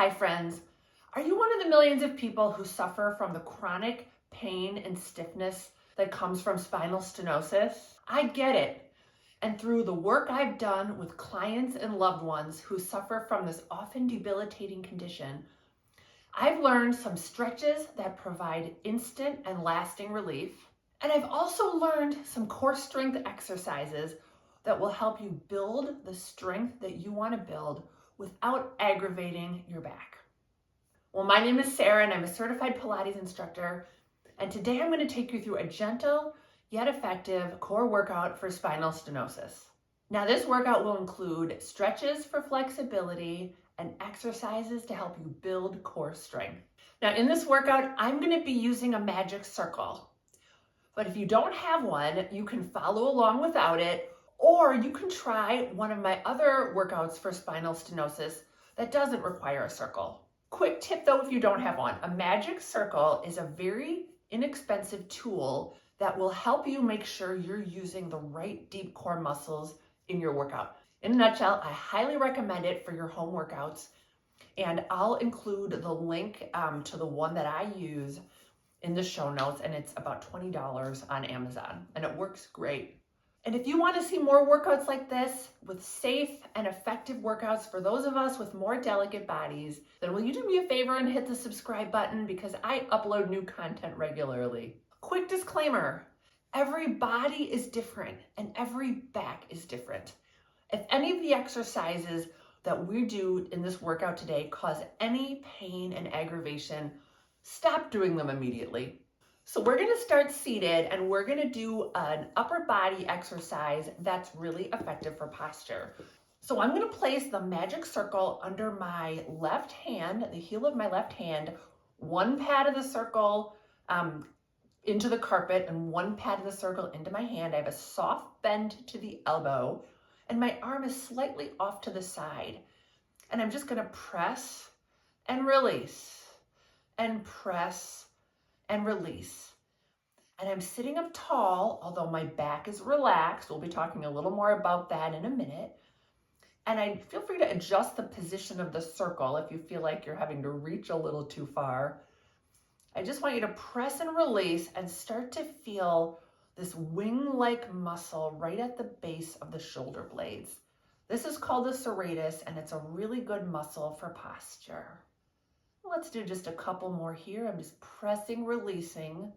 Hi friends, are you one of the millions of people who suffer from the chronic pain and stiffness that comes from spinal stenosis? I get it. And through the work I've done with clients and loved ones who suffer from this often debilitating condition, I've learned some stretches that provide instant and lasting relief. And I've also learned some core strength exercises that will help you build the strength that you want to build without aggravating your back. Well, my name is Sarah and I'm a certified Pilates instructor. And today I'm going to take you through a gentle yet effective core workout for spinal stenosis. Now this workout will include stretches for flexibility and exercises to help you build core strength. Now in this workout, I'm going to be using a magic circle. But if you don't have one, you can follow along without it, or you can try one of my other workouts for spinal stenosis that doesn't require a circle. Quick tip though, if you don't have one, a magic circle is a very inexpensive tool that will help you make sure you're using the right deep core muscles in your workout. In a nutshell, I highly recommend it for your home workouts, and I'll include the link to the one that I use in the show notes, and it's about $20 on Amazon, and it works great. And if you want to see more workouts like this with safe and effective workouts for those of us with more delicate bodies, then will you do me a favor and hit the subscribe button, because I upload new content regularly. Quick disclaimer, every body is different and every back is different. If any of the exercises that we do in this workout today cause any pain and aggravation, stop doing them immediately. So we're going to start seated and we're going to do an upper body exercise that's really effective for posture. So I'm going to place the magic circle under my left hand, the heel of my left hand, one pad of the circle into the carpet and one pad of the circle into my hand. I have a soft bend to the elbow and my arm is slightly off to the side. And I'm just going to press and release and press and release. And I'm sitting up tall, although my back is relaxed. We'll be talking a little more about that in a minute. And I feel free to adjust the position of the circle if you feel like you're having to reach a little too far. I just want you to press and release and start to feel this wing-like muscle right at the base of the shoulder blades. This is called the serratus, and it's a really good muscle for posture. Let's do just a couple more here. I'm just pressing, releasing,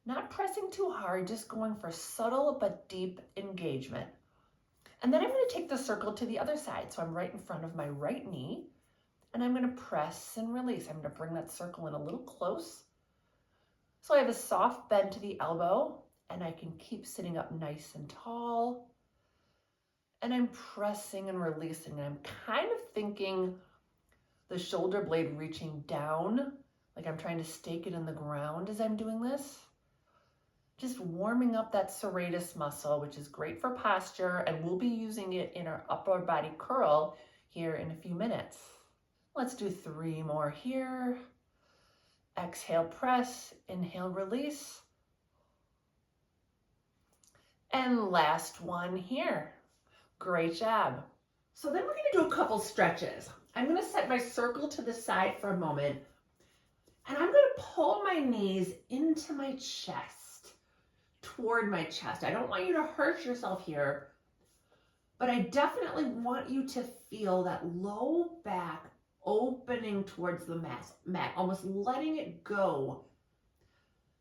not pressing too hard, just going for subtle but deep engagement. And then I'm going to take the circle to the other side. So I'm right in front of my right knee, and I'm going to press and release. I'm going to bring that circle in a little close. So I have a soft bend to the elbow, and I can keep sitting up nice and tall. And I'm pressing and releasing, and I'm kind of thinking the shoulder blade reaching down, like I'm trying to stake it in the ground as I'm doing this. Just warming up that serratus muscle, which is great for posture, and we'll be using it in our upper body curl here in a few minutes. Let's do 3 more here. Exhale, press, inhale, release. And last one here. Great job. So then we're going to do a couple stretches. I'm going to set my circle to the side for a moment, and I'm going to pull my knees into my chest, toward my chest. I don't want you to hurt yourself here, but I definitely want you to feel that low back opening towards the mat, almost letting it go.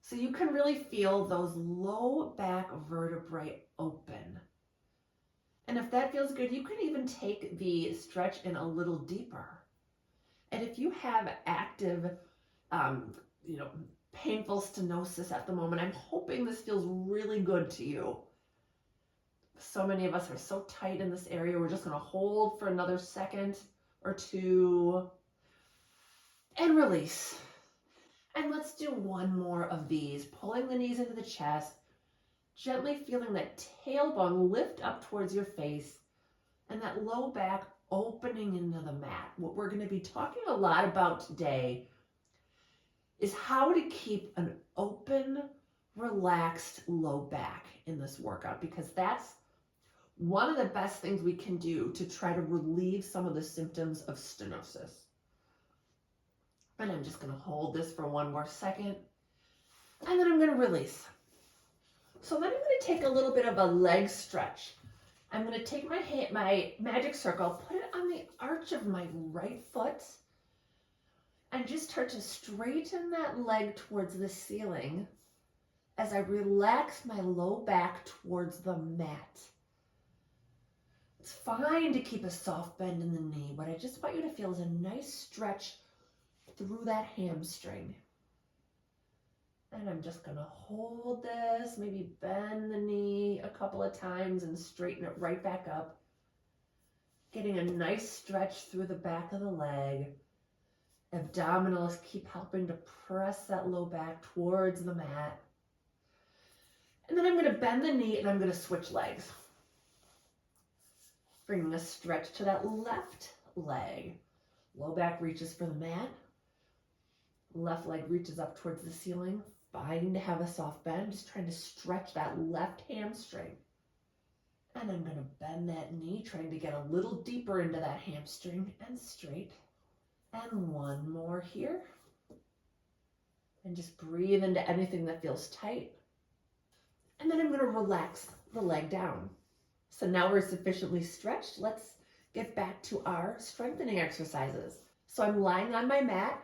So you can really feel those low back vertebrae open. And if that feels good, you can even take the stretch in a little deeper. And if you have active, painful stenosis at the moment, I'm hoping this feels really good to you. So many of us are so tight in this area. We're just going to hold for another second or two and release. And let's do one more of these, pulling the knees into the chest, gently feeling that tailbone lift up towards your face and that low back opening into the mat. What we're going to be talking a lot about today is how to keep an open, relaxed low back in this workout, because that's one of the best things we can do to try to relieve some of the symptoms of stenosis. And I'm just going to hold this for one more second. And then I'm going to release. So then I'm going to take a little bit of a leg stretch. I'm going to take my magic circle, put it on the arch of my right foot, and just start to straighten that leg towards the ceiling as I relax my low back towards the mat. It's fine to keep a soft bend in the knee. What I just want you to feel is a nice stretch through that hamstring. And I'm just going to hold this, maybe bend the knee a couple of times and straighten it right back up. Getting a nice stretch through the back of the leg. Abdominals keep helping to press that low back towards the mat. And then I'm going to bend the knee and I'm going to switch legs. Bringing a stretch to that left leg. Low back reaches for the mat. Left leg reaches up towards the ceiling. Fine to have a soft bend, just trying to stretch that left hamstring. And I'm going to bend that knee, trying to get a little deeper into that hamstring and straight. And one more here. And just breathe into anything that feels tight. And then I'm going to relax the leg down. So now we're sufficiently stretched. Let's get back to our strengthening exercises. So I'm lying on my mat.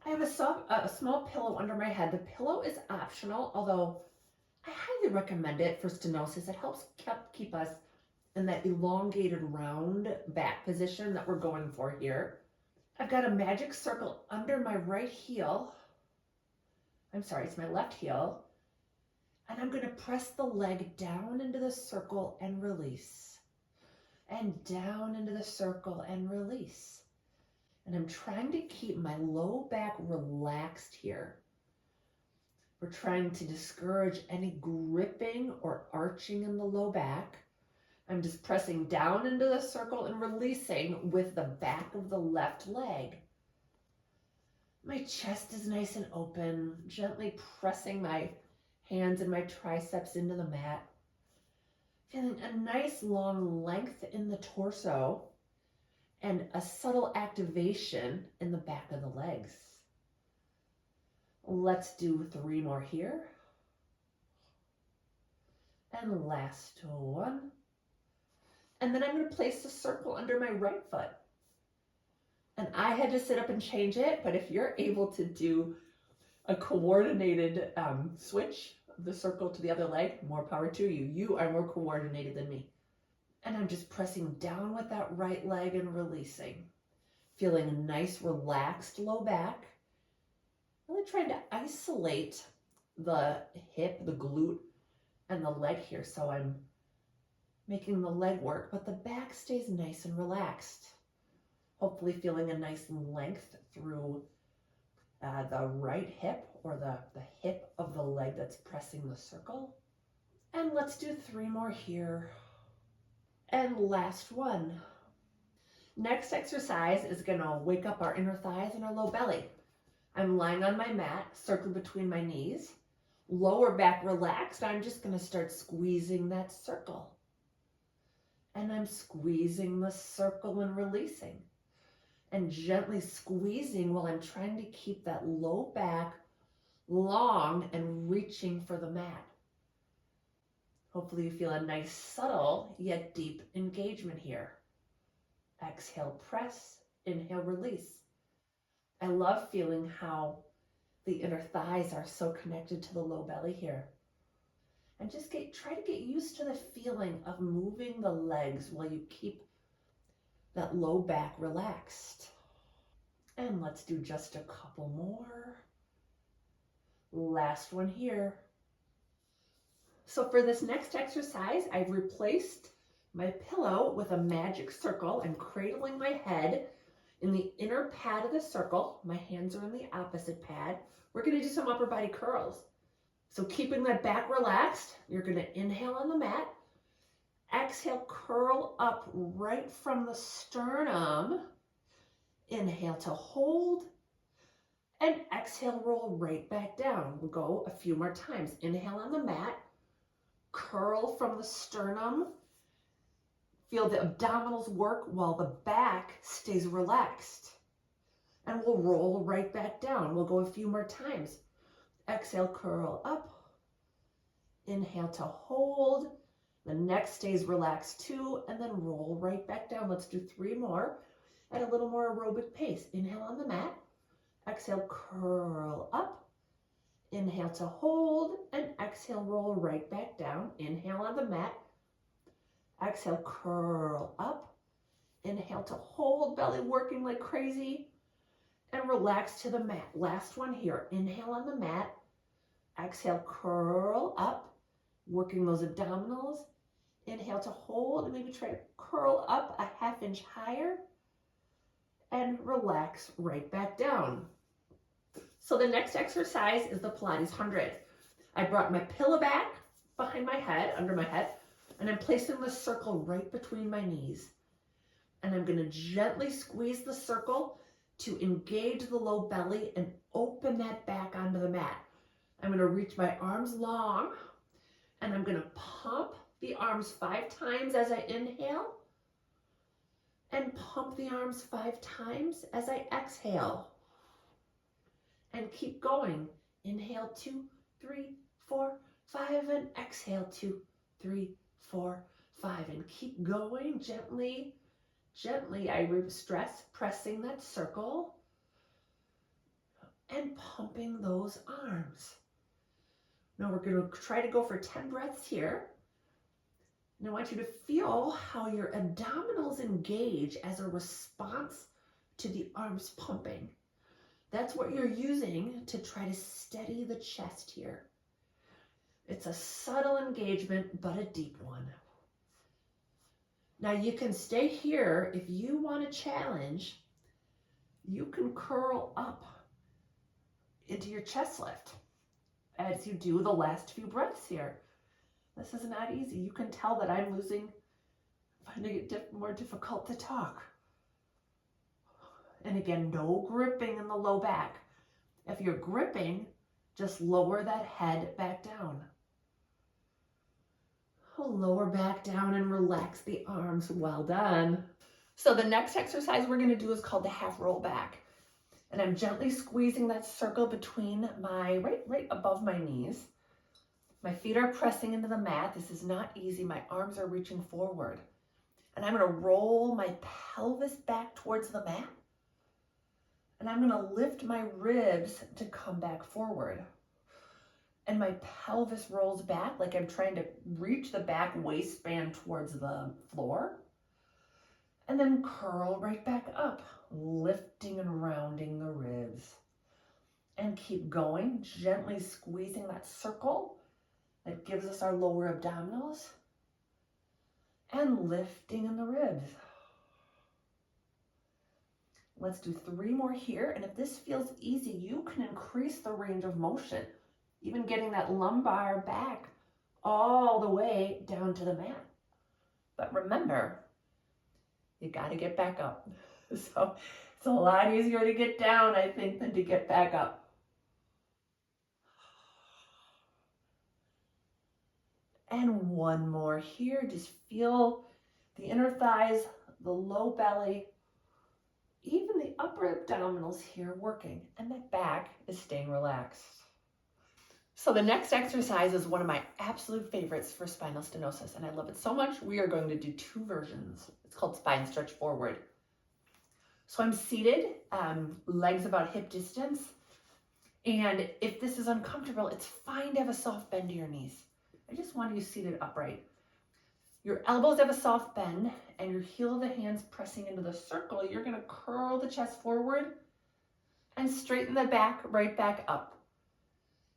I have a small pillow under my head. The pillow is optional, although I highly recommend it for stenosis. It helps keep us in that elongated round back position that we're going for here. I've got a magic circle under my right heel. It's my left heel. And I'm going to press the leg down into the circle and release. And down into the circle and release. And I'm trying to keep my low back relaxed here. We're trying to discourage any gripping or arching in the low back. I'm just pressing down into the circle and releasing with the back of the left leg. My chest is nice and open, gently pressing my hands and my triceps into the mat. Feeling a nice long length in the torso and a subtle activation in the back of the legs. Let's do 3 more here. And last one. And then I'm going to place the circle under my right foot. And I had to sit up and change it, but if you're able to do a coordinated switch of the circle to the other leg, more power to you. You are more coordinated than me. And I'm just pressing down with that right leg and releasing. Feeling a nice relaxed low back. Really trying to isolate the hip, the glute, and the leg here. So I'm making the leg work, but the back stays nice and relaxed. Hopefully feeling a nice length through the right hip or the hip of the leg that's pressing the circle. And let's do 3 more here. And last one. Next exercise is going to wake up our inner thighs and our low belly. I'm lying on my mat, circle between my knees, lower back relaxed. I'm just going to start squeezing that circle. And I'm squeezing the circle and releasing. And gently squeezing while I'm trying to keep that low back long and reaching for the mat. Hopefully you feel a nice, subtle, yet deep engagement here. Exhale, press. Inhale, release. I love feeling how the inner thighs are so connected to the low belly here. And just try to get used to the feeling of moving the legs while you keep that low back relaxed. And let's do just a couple more. Last one here. So for this next exercise, I've replaced my pillow with a magic circle. I'm cradling my head in the inner pad of the circle. My hands are in the opposite pad. We're going to do some upper body curls. So keeping that back relaxed, you're going to inhale on the mat. Exhale, curl up right from the sternum. Inhale to hold. And exhale, roll right back down. We'll go a few more times. Inhale on the mat. Curl from the sternum. Feel the abdominals work while the back stays relaxed. And we'll roll right back down. We'll go a few more times. Exhale, curl up. Inhale to hold. The neck stays relaxed too, and then roll right back down. Let's do 3 more at a little more aerobic pace. Inhale on the mat. Exhale, curl up. Inhale to hold, and exhale, roll right back down. Inhale on the mat. Exhale, curl up. Inhale to hold, belly working like crazy. And relax to the mat. Last one here. Inhale on the mat. Exhale, curl up. Working those abdominals. Inhale to hold, and maybe try to curl up a ½ inch higher. And relax right back down. So the next exercise is the Pilates 100. I brought my pillow back behind my head, under my head, and I'm placing the circle right between my knees. And I'm going to gently squeeze the circle to engage the low belly and open that back onto the mat. I'm going to reach my arms long, and I'm going to pump the arms 5 times as I inhale, and pump the arms 5 times as I exhale. And keep going. Inhale 2, 3, 4, 5, and exhale 2, 3, 4, 5. And keep going gently, gently. I stress pressing that circle and pumping those arms. Now we're going to try to go for 10 breaths here. And I want you to feel how your abdominals engage as a response to the arms pumping. That's what you're using to try to steady the chest here. It's a subtle engagement, but a deep one. Now you can stay here. If you want a challenge, you can curl up into your chest lift as you do the last few breaths here. This is not easy. You can tell that I'm finding it more difficult to talk. And again, no gripping in the low back. If you're gripping, just lower that head back down. Lower back down and relax the arms. Well done. So the next exercise we're going to do is called the half roll back. And I'm gently squeezing that circle between my, right above my knees. My feet are pressing into the mat. This is not easy. My arms are reaching forward. And I'm going to roll my pelvis back towards the mat. And I'm going to lift my ribs to come back forward. And my pelvis rolls back like I'm trying to reach the back waistband towards the floor. And then curl right back up, lifting and rounding the ribs. And keep going, gently squeezing that circle that gives us our lower abdominals. And lifting in the ribs. Let's do 3 more here. And if this feels easy, you can increase the range of motion, even getting that lumbar back all the way down to the mat. But remember, you got to get back up. So it's a lot easier to get down, I think, than to get back up. And 1 more here. Just feel the inner thighs, the low belly, even the upper abdominals here working, and that back is staying relaxed. So the next exercise is one of my absolute favorites for spinal stenosis, and I love it so much, we are going to do 2 versions. It's called spine stretch forward. So I'm seated, legs about hip distance, and if this is uncomfortable, it's fine to have a soft bend to your knees. I just want you seated upright. Your elbows have a soft bend, and your heel of the hands pressing into the circle. You're going to curl the chest forward and straighten the back right back up.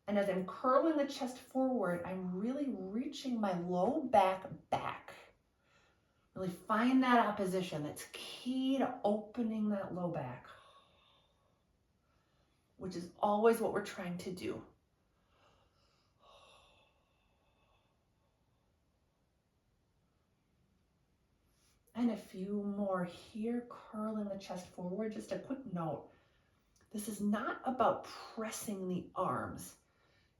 And as I'm curling the chest forward, I'm really reaching my low back back. Really find that opposition. That's key to opening that low back, which is always what we're trying to do. And a few more here, curling the chest forward. Just a quick note. This is not about pressing the arms.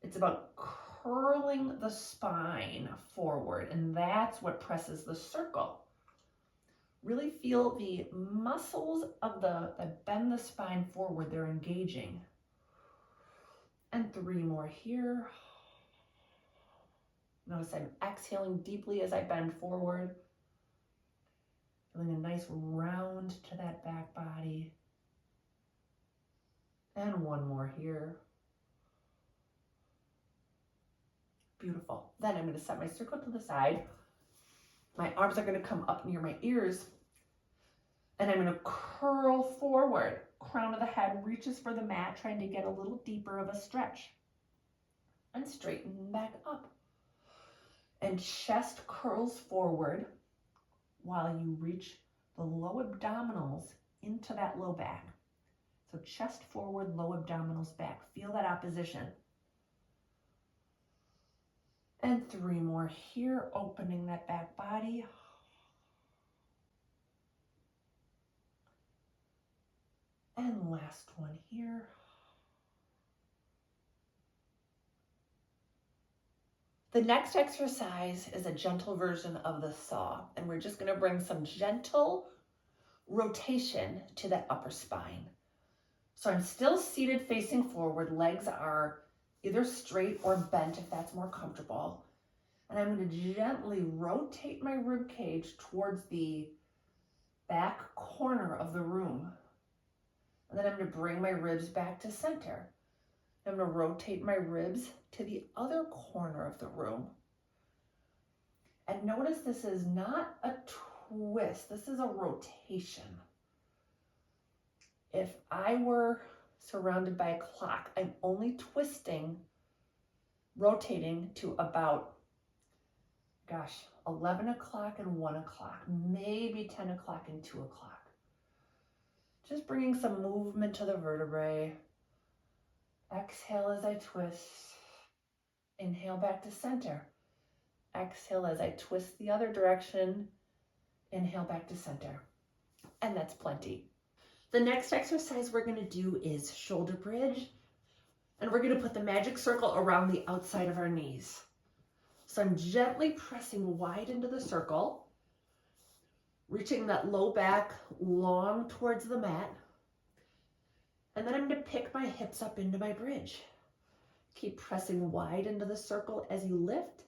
It's about curling the spine forward, and that's what presses the circle. Really feel the muscles of that bend the spine forward, they're engaging. And 3 more here. Notice I'm exhaling deeply as I bend forward. Feeling a nice round to that back body. And 1 more here. Beautiful. Then I'm going to set my circle to the side. My arms are going to come up near my ears. And I'm going to curl forward. Crown of the head reaches for the mat, trying to get a little deeper of a stretch. And straighten back up. And chest curls forward while you reach the low abdominals into that low back. So chest forward, low abdominals back. Feel that opposition. And 3 more here, opening that back body. And last one here. The next exercise is a gentle version of the saw, and we're just going to bring some gentle rotation to that upper spine. So I'm still seated facing forward. Legs are either straight or bent if that's more comfortable. And I'm going to gently rotate my rib cage towards the back corner of the room. And then I'm going to bring my ribs back to center. I'm going to rotate my ribs to the other corner of the room. And notice this is not a twist. This is a rotation. If I were surrounded by a clock, I'm only twisting, rotating to about, 11 o'clock and 1 o'clock, maybe 10 o'clock and 2 o'clock. Just bringing some movement to the vertebrae. Exhale as I twist. Inhale back to center. Exhale as I twist the other direction. Inhale back to center. And that's plenty. The next exercise we're going to do is shoulder bridge. And we're going to put the magic circle around the outside of our knees. So I'm gently pressing wide into the circle, reaching that low back long towards the mat. And then I'm going to pick my hips up into my bridge. Keep pressing wide into the circle as you lift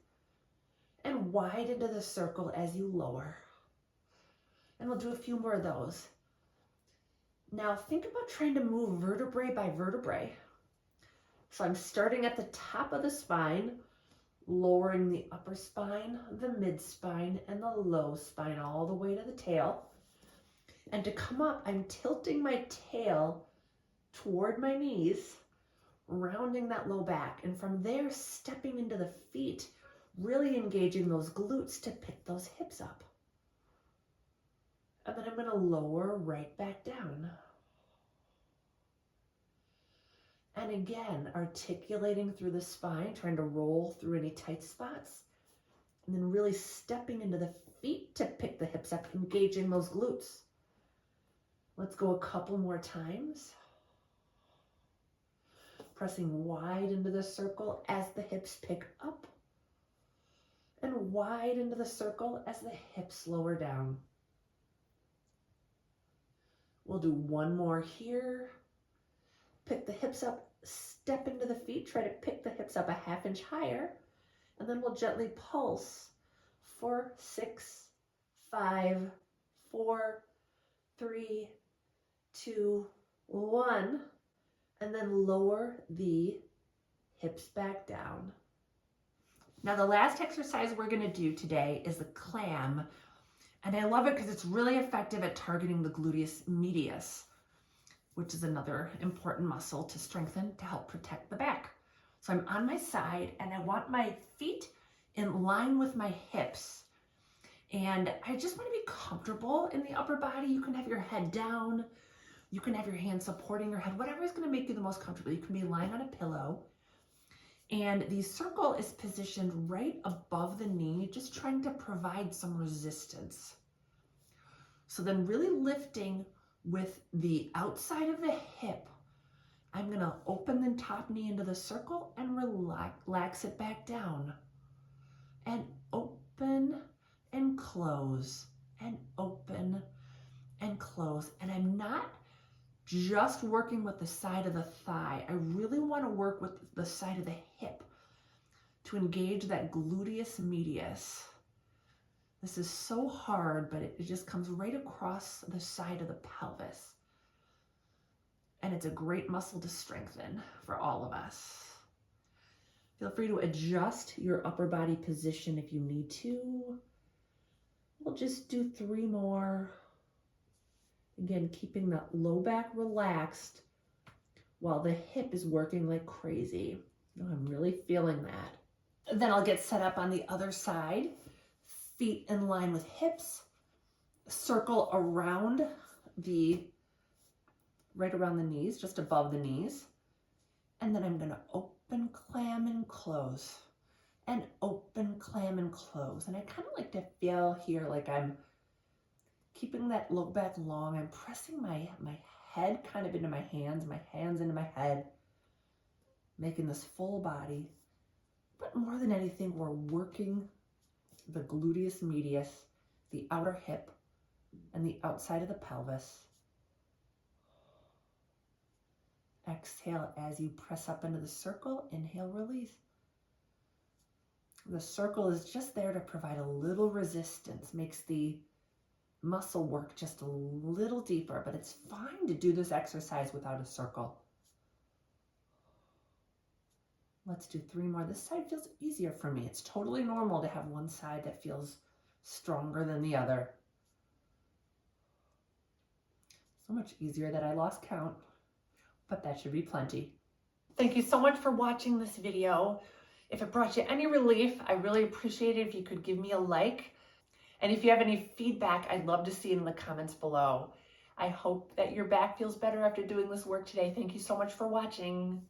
and wide into the circle as you lower. And we'll do a few more of those. Now think about trying to move vertebrae by vertebrae. So I'm starting at the top of the spine, lowering the upper spine, the mid spine, and the low spine all the way to the tail. And to come up, I'm tilting my tail toward my knees, rounding that low back. And from there, stepping into the feet, really engaging those glutes to pick those hips up. And then I'm going to lower right back down. And again, articulating through the spine, trying to roll through any tight spots. And then really stepping into the feet to pick the hips up, engaging those glutes. Let's go a couple more times. Pressing wide into the circle as the hips pick up. And wide into the circle as the hips lower down. We'll do one more here. Pick the hips up, step into the feet, try to pick the hips up a ½ inch higher, and then we'll gently pulse. 4, 6, 5, 4, 3, 2, 1, and then lower the hips back down. Now the last exercise we're going to do today is the clam, and I love it because it's really effective at targeting the gluteus medius, which is another important muscle to strengthen to help protect the back. So I'm on my side and I want my feet in line with my hips. And I just want to be comfortable in the upper body. You can have your head down. You can have your hands supporting your head, whatever is going to make you the most comfortable. You can be lying on a pillow. And the circle is positioned right above the knee, just trying to provide some resistance. So then really lifting with the outside of the hip, I'm going to open the top knee into the circle and relax it back down. And open and close and open and close. And I'm not just working with the side of the thigh. I really want to work with the side of the hip to engage that gluteus medius. This is so hard, but it just comes right across the side of the pelvis. And it's a great muscle to strengthen for all of us. Feel free to adjust your upper body position if you need to. We'll just do 3 more. Again, keeping that low back relaxed while the hip is working like crazy. Oh, I'm really feeling that. Then I'll get set up on the other side. Feet in line with hips. Circle around right around the knees, just above the knees. And then I'm going to open, clam, and close. And open, clam, and close. And I kind of like to feel here like I'm keeping that low back long. I'm pressing my head kind of into my hands into my head, making this full body. But more than anything, we're working the gluteus medius, the outer hip, and the outside of the pelvis. Exhale as you press up into the circle. Inhale, release. The circle is just there to provide a little resistance, makes the muscle work just a little deeper, but it's fine to do this exercise without a circle. Let's do 3 more. This side feels easier for me. It's totally normal to have one side that feels stronger than the other. So much easier that I lost count, but that should be plenty. Thank you so much for watching this video. If it brought you any relief, I really appreciate it if you could give me a like. And if you have any feedback, I'd love to see it in the comments below. I hope that your back feels better after doing this work today. Thank you so much for watching.